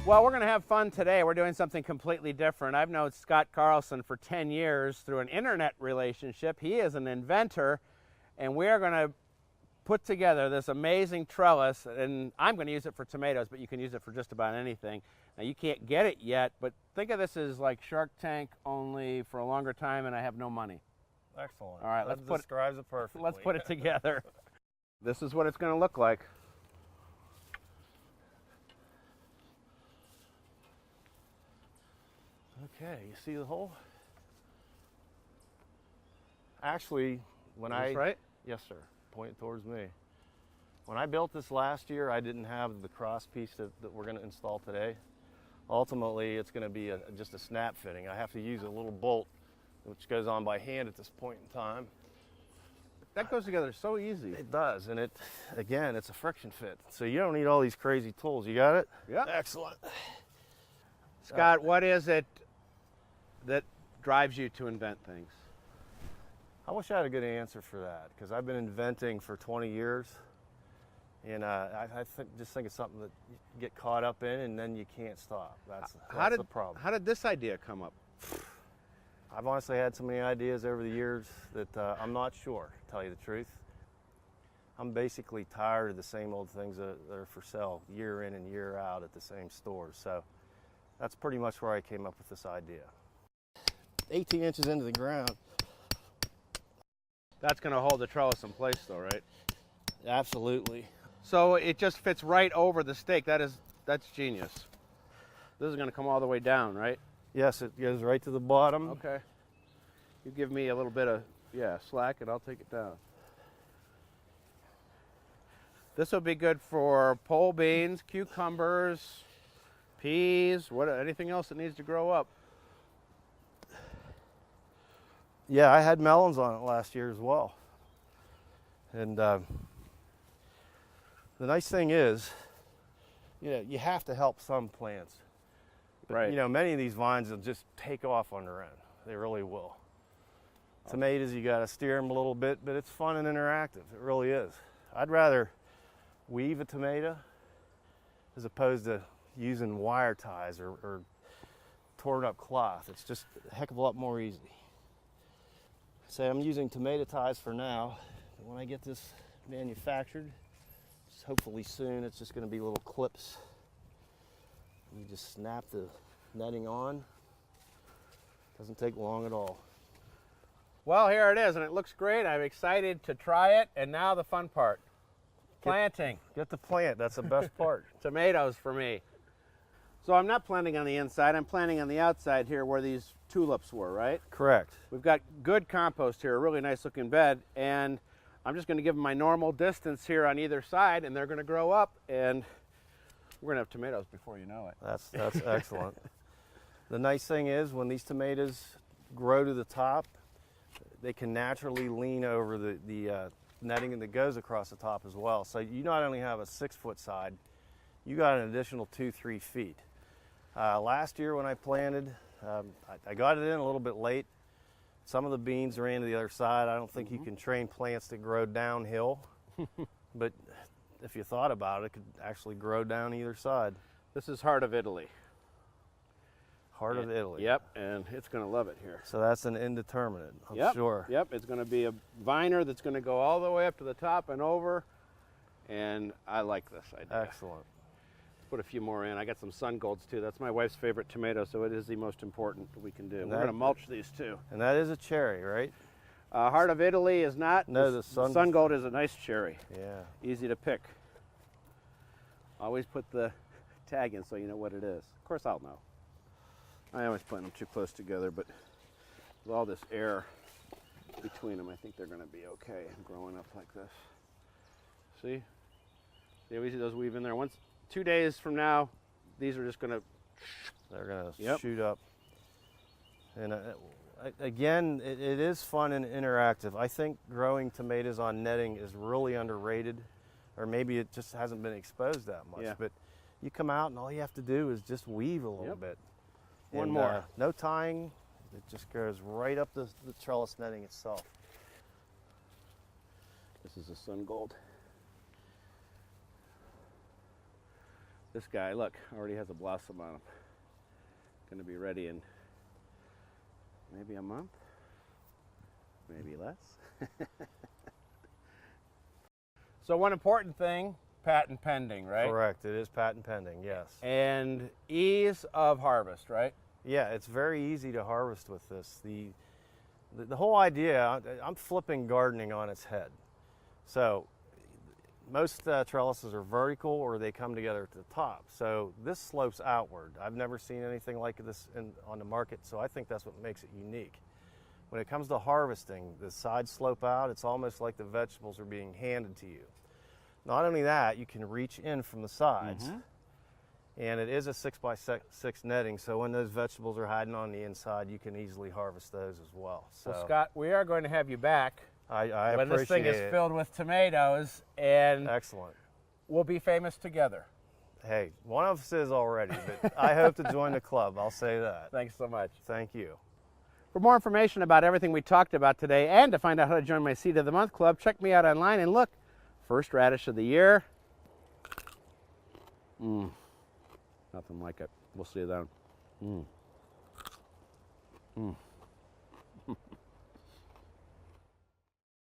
Well, we're going to have fun today. We're doing something completely different. I've known Scott Carlson for 10 years through an internet relationship. He is an inventor, and we're going to put together this amazing trellis, and I'm going to use it for tomatoes, but you can use it for just about anything. Now, you can't get it yet, but think of this as like Shark Tank, only for a longer time, and I have no money. Excellent. All right, that describes it perfectly. Let's put it together. This is what it's going to look like. Okay, you see the hole? Actually, when right? Yes, sir. Point towards me. When I built this last year, I didn't have the cross piece that we're going to install today. Ultimately, it's going to be just a snap fitting. I have to use a little bolt, which goes on by hand at this point in time. That goes together so easy. It does, and again, it's a friction fit. So you don't need all these crazy tools. You got it? Yeah. Excellent. Scott, what is it that drives you to invent things? I wish I had a good answer for that, because I've been inventing for 20 years, and I just think it's something that you get caught up in, and then you can't stop. That's the problem. How did this idea come up? I've honestly had so many ideas over the years that I'm not sure, to tell you the truth. I'm basically tired of the same old things that are for sale year in and year out at the same stores. So that's pretty much where I came up with this idea. 18 inches into the ground. That's going to hold the trellis in place though, right? Absolutely. So it just fits right over the stake. That's genius. This is going to come all the way down, right? Yes, it goes right to the bottom. Okay. You give me a little bit of, slack, and I'll take it down. This will be good for pole beans, cucumbers, peas, anything else that needs to grow up. Yeah, I had melons on it last year as well. And the nice thing is, you have to help some plants. Right. Many of these vines will just take off on their own. They really will. Tomatoes, you got to steer them a little bit, but it's fun and interactive. It really is. I'd rather weave a tomato as opposed to using wire ties or torn up cloth. It's just a heck of a lot more easy. So I'm using tomato ties for now. When I get this manufactured, hopefully soon, it's just going to be little clips. You just snap the netting on. Doesn't take long at all. Well, here it is, and it looks great. I'm excited to try it, and now the fun part. Planting. Get the plant, that's the best part. Tomatoes for me. So I'm not planting on the inside, I'm planting on the outside here where these tulips were, right? Correct. We've got good compost here, a really nice looking bed, and I'm just going to give them my normal distance here on either side, and they're going to grow up, and we're going to have tomatoes before you know it. That's excellent. The nice thing is when these tomatoes grow to the top, they can naturally lean over the netting that goes across the top as well. So you not only have a 6-foot side, you got an additional 2-3 feet. Last year when I planted, I got it in a little bit late. Some of the beans ran to the other side. I don't think you can train plants to grow downhill, but if you thought about it, it could actually grow down either side. This is heart of Italy. Heart of Italy. Yep, and it's going to love it here. So that's an indeterminate, I'm sure. Yep, it's going to be a viner that's going to go all the way up to the top and over, and I like this idea. Excellent. Put a few more in. I got some sun golds too. That's my wife's favorite tomato, so it is the most important we can do. We're going to mulch these too. And that is a cherry, right? Heart of Italy is not. No, the sun gold is a nice cherry. Yeah. Easy to pick. Always put the tag in so you know what it is. Of course I'll know. I always plant them too close together, but with all this air between them, I think they're going to be okay growing up like this. See? See how easy those weave in there? 2 days from now, these are just going to... They're going to shoot up. And again, it is fun and interactive. I think growing tomatoes on netting is really underrated, or maybe it just hasn't been exposed that much. Yeah. But you come out and all you have to do is just weave a little bit. One more. No tying. It just goes right up the trellis netting itself. This is a sun gold. This guy, look, already has a blossom on him. Going to be ready in maybe a month, maybe less. So one important thing, patent pending, right? Correct. It is patent pending, yes. And ease of harvest, right? Yeah, it's very easy to harvest with this. The whole idea, I'm flipping gardening on its head. So most trellises are vertical or they come together at the top. So this slopes outward. I've never seen anything like this on the market, so I think that's what makes it unique. When it comes to harvesting, the sides slope out. It's almost like the vegetables are being handed to you. Not only that, you can reach in from the sides, and it is a 6x6 netting, so when those vegetables are hiding on the inside, you can easily harvest those as well. So, well, Scott, we are going to have you back I when this thing is filled with tomatoes, and excellent. We'll be famous together. Hey, one of us is already, but I hope to join the club, I'll say that. Thanks so much. Thank you. For more information about everything we talked about today and to find out how to join my Seed of the Month Club, check me out online and look, first radish of the year. Nothing like it. We'll see you then.